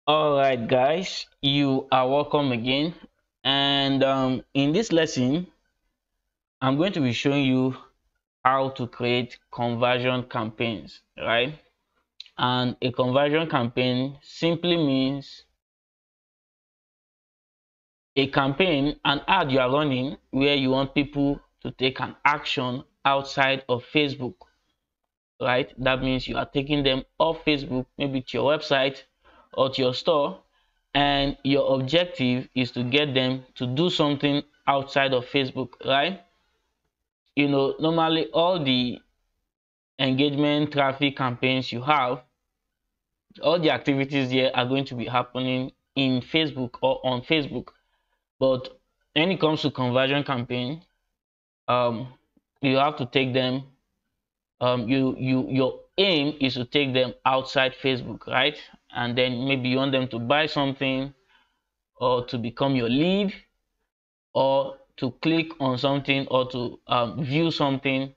All right, guys, you are welcome again. And in this lesson, I'm going to be showing you how to create conversion campaigns, right? And a conversion campaign simply means a campaign, an ad you are running where you want people to take an action outside of Facebook, right? That means you are taking them off Facebook, maybe to your website or to your store, and your objective is to get them to do something outside of Facebook, right? Normally all the engagement traffic campaigns you have, all the activities here are going to be happening in Facebook or on Facebook. But when it comes to conversion campaign, um, you have to take them. Your aim is to take them outside Facebook, right? And then maybe you want them to buy something, or to become your lead, or to click on something, or to view something,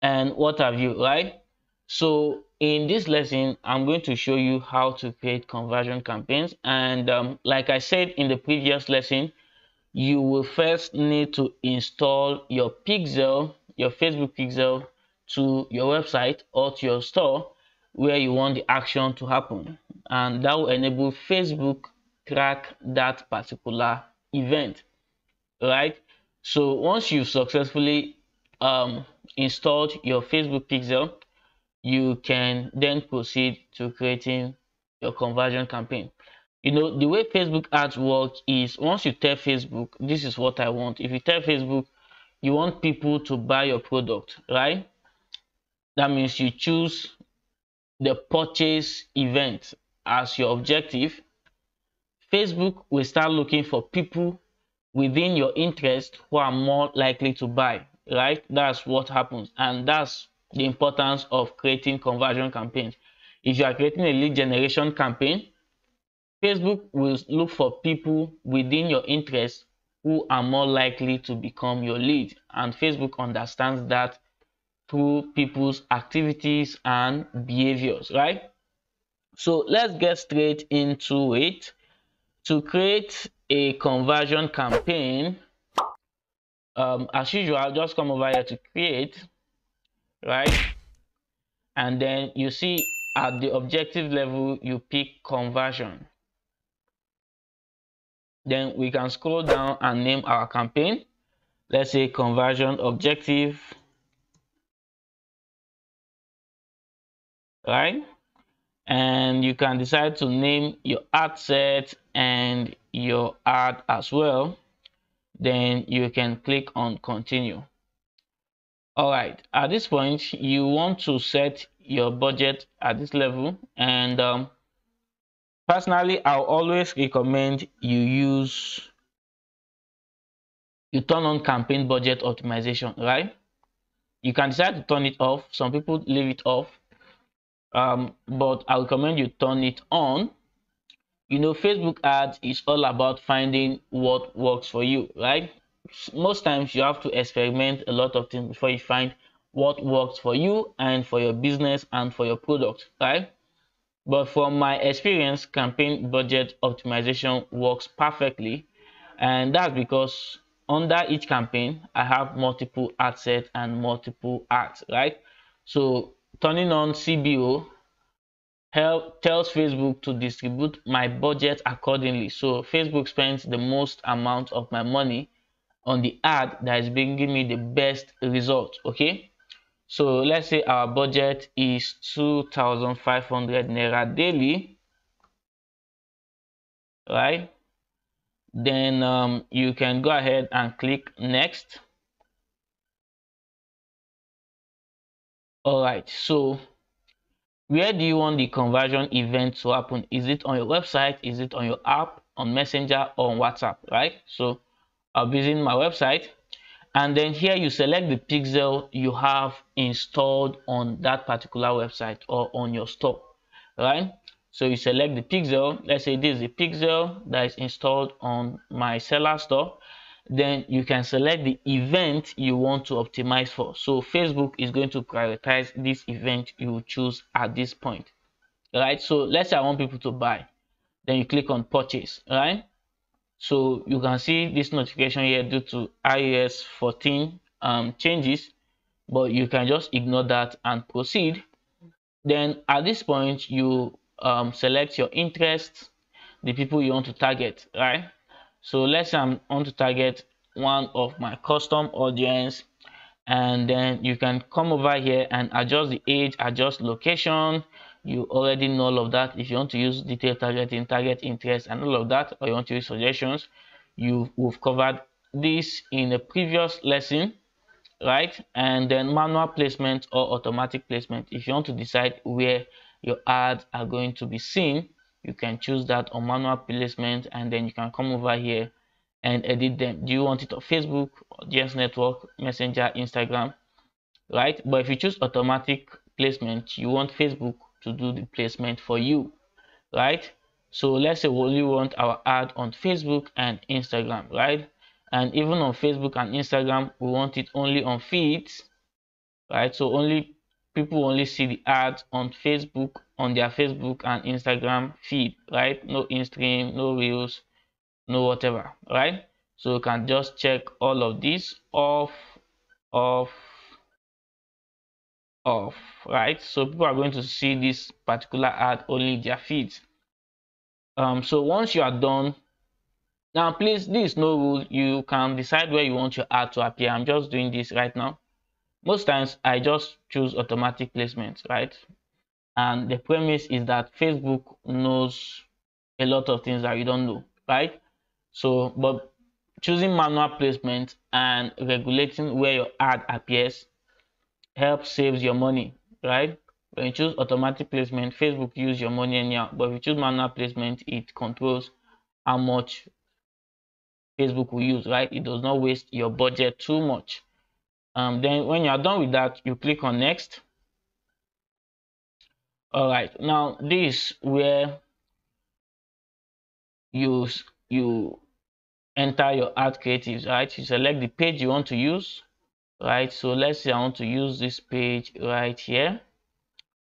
and what have you, right? So in this lesson, I'm going to show you how to create conversion campaigns. And like I said in the previous lesson, you will first need to install your pixel, your Facebook pixel, to your website or to your store where you want the action to happen, and that will enable Facebook track that particular event, right? So once you've successfully installed your Facebook pixel, you can then proceed to creating your conversion campaign. The way Facebook ads work is, once you tell Facebook, this is what I want. If you tell Facebook you want people to buy your product, right? That means you choose the purchase event as your objective. Facebook will start looking for people within your interest who are more likely to buy, right? That's what happens, and that's the importance of creating conversion campaigns. If you are creating a lead generation campaign, Facebook will look for people within your interest who are more likely to become your lead, and Facebook understands that through people's activities and behaviors, right? So let's get straight into it. To create a conversion campaign, as usual, just come over here to create, right? And then you see at the objective level, you pick conversion. Then we can scroll down and name our campaign. Let's say conversion objective, right? And you can decide to name your ad set and your ad as well. Then you can click on continue. All right, at this point you want to set your budget at this level, and personally I'll always recommend you turn on campaign budget optimization, right? You can decide to turn it off. Some people leave it off, but I recommend you turn it on. Facebook ads is all about finding what works for you, right? Most times you have to experiment a lot of things before you find what works for you and for your business and for your product, right? But from my experience, campaign budget optimization works perfectly, and that's because under each campaign I have multiple ad sets and multiple ads, right? So turning on CBO tells Facebook to distribute my budget accordingly. So Facebook spends the most amount of my money on the ad that is bringing me the best result. Okay, so let's say our budget is 2,500 naira daily, right? Then you can go ahead and click next. All right, so where do you want the conversion event to happen? Is it on your website? Is it on your app, on Messenger, or on WhatsApp, right? So I'll be using my website, and then here you select the pixel you have installed on that particular website or on your store, right? So you select the pixel. Let's say this is the pixel that is installed on my seller store. Then you can select the event you want to optimize for. So Facebook is going to prioritize this event you choose at this point, right? So let's say I want people to buy. then you click on purchase, right? So you can see this notification here due to iOS 14 changes, but you can just ignore that and proceed. Then at this point, you select your interests, the people you want to target, right? So let's say I want to target one of my custom audience, and then you can come over here and adjust the age, adjust location. You already know all of that. If you want to use detailed targeting, target interest and all of that, or you want to use suggestions, we've covered this in a previous lesson, right? And then manual placement or automatic placement. If you want to decide where your ads are going to be seen, you can choose that on manual placement, and then you can come over here and edit them. Do you want it on Facebook, GS Network, Messenger, Instagram, right? But if you choose automatic placement, you want Facebook to do the placement for you, right? So let's say we only want our ad on Facebook and Instagram, right? And even on Facebook and Instagram, we want it only on feeds, right? So only people only see the ads on Facebook, on their Facebook and Instagram feed, right? No in-stream, no reels, no whatever, right? So you can just check all of this off, off, off, right? So people are going to see this particular ad only in their feeds. So once you are done, now please, this is no rule. You can decide where you want your ad to appear. I'm just doing this right now. Most times I just choose automatic placement, right? And the premise is that Facebook knows a lot of things that you don't know, right? So, but choosing manual placement and regulating where your ad appears helps saves your money, right? When you choose automatic placement, Facebook use your money anyhow, but if you choose manual placement, it controls how much Facebook will use, right? It does not waste your budget too much. Then when you are done with that, you click on next. All right, now this where you enter your ad creatives, right? You select the page you want to use, right? So let's say I want to use this page right here.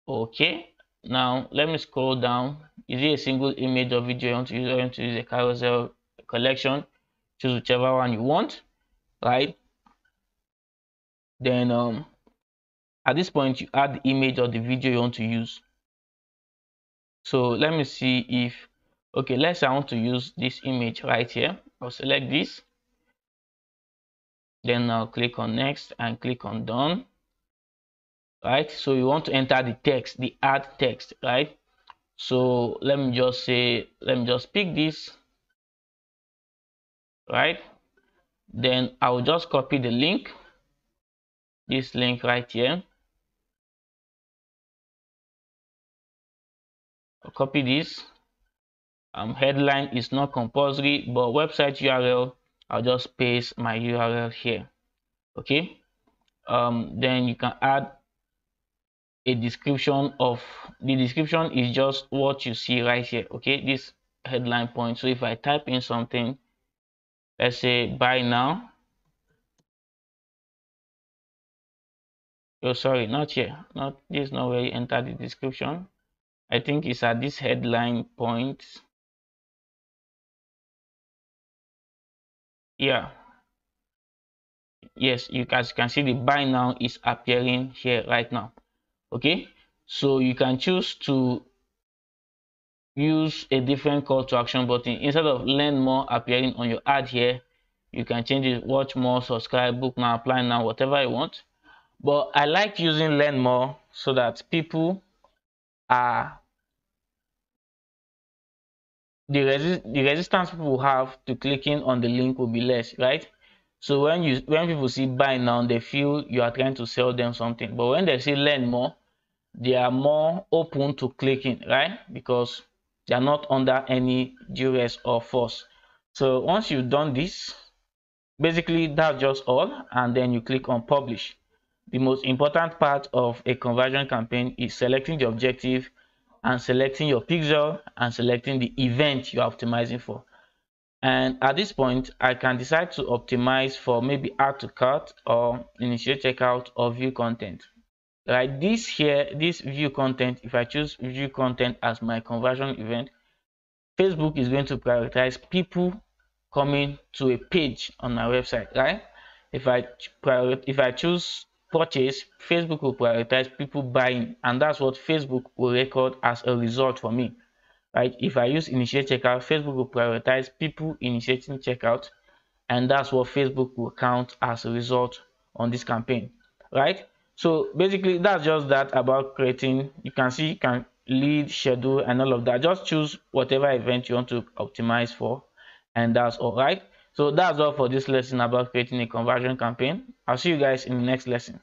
Okay, now let me scroll down. Is it a single image or video you want to use, or you want to use a carousel collection? Choose whichever one you want, right? Then at this point, you add the image or the video you want to use. So let me see if, okay, let's say I want to use this image right here. I'll select this, then I'll click on next and click on done, right? So you want to enter the text, the ad text, right? So let me just say, let me just pick this, right? Then I will just copy the link, this link right here. I'll copy this. Headline is not compulsory, but website URL, I'll just paste my URL here. Okay. Then you can add a description of, the description is just what you see right here. Okay, this headline point. So if I type in something, let's say buy now. Oh, sorry, not here. Not this is not where you enter the description. I think it's at this headline point. Yeah. Yes, you guys can see the buy now is appearing here right now. Okay, so you can choose to use a different call to action button. Instead of learn more appearing on your ad here, you can change it watch more, subscribe, book now, apply now, whatever you want. But I like using learn more so that people are the resistance people have to clicking on the link will be less, right? So when people see buy now, they feel you are trying to sell them something. But when they see learn more, they are more open to clicking, right? Because they are not under any duress or force. So once you've done this, basically that's just all, and then you click on publish. The most important part of a conversion campaign is selecting the objective and selecting your pixel and selecting the event you're optimizing for. And at this point, I can decide to optimize for maybe add to cart or initiate checkout or view content. Right, this here, this view content, if I choose view content as my conversion event, Facebook is going to prioritize people coming to a page on my website, right? If I choose purchase, Facebook will prioritize people buying, and that's what Facebook will record as a result for me, right? If I use initiate checkout, Facebook will prioritize people initiating checkout, and that's what Facebook will count as a result on this campaign, right? So basically that's just that about creating. You can see you can lead, schedule, and all of that. Just choose whatever event you want to optimize for, and that's all, right? So that's all for this lesson about creating a conversion campaign. I'll see you guys in the next lesson.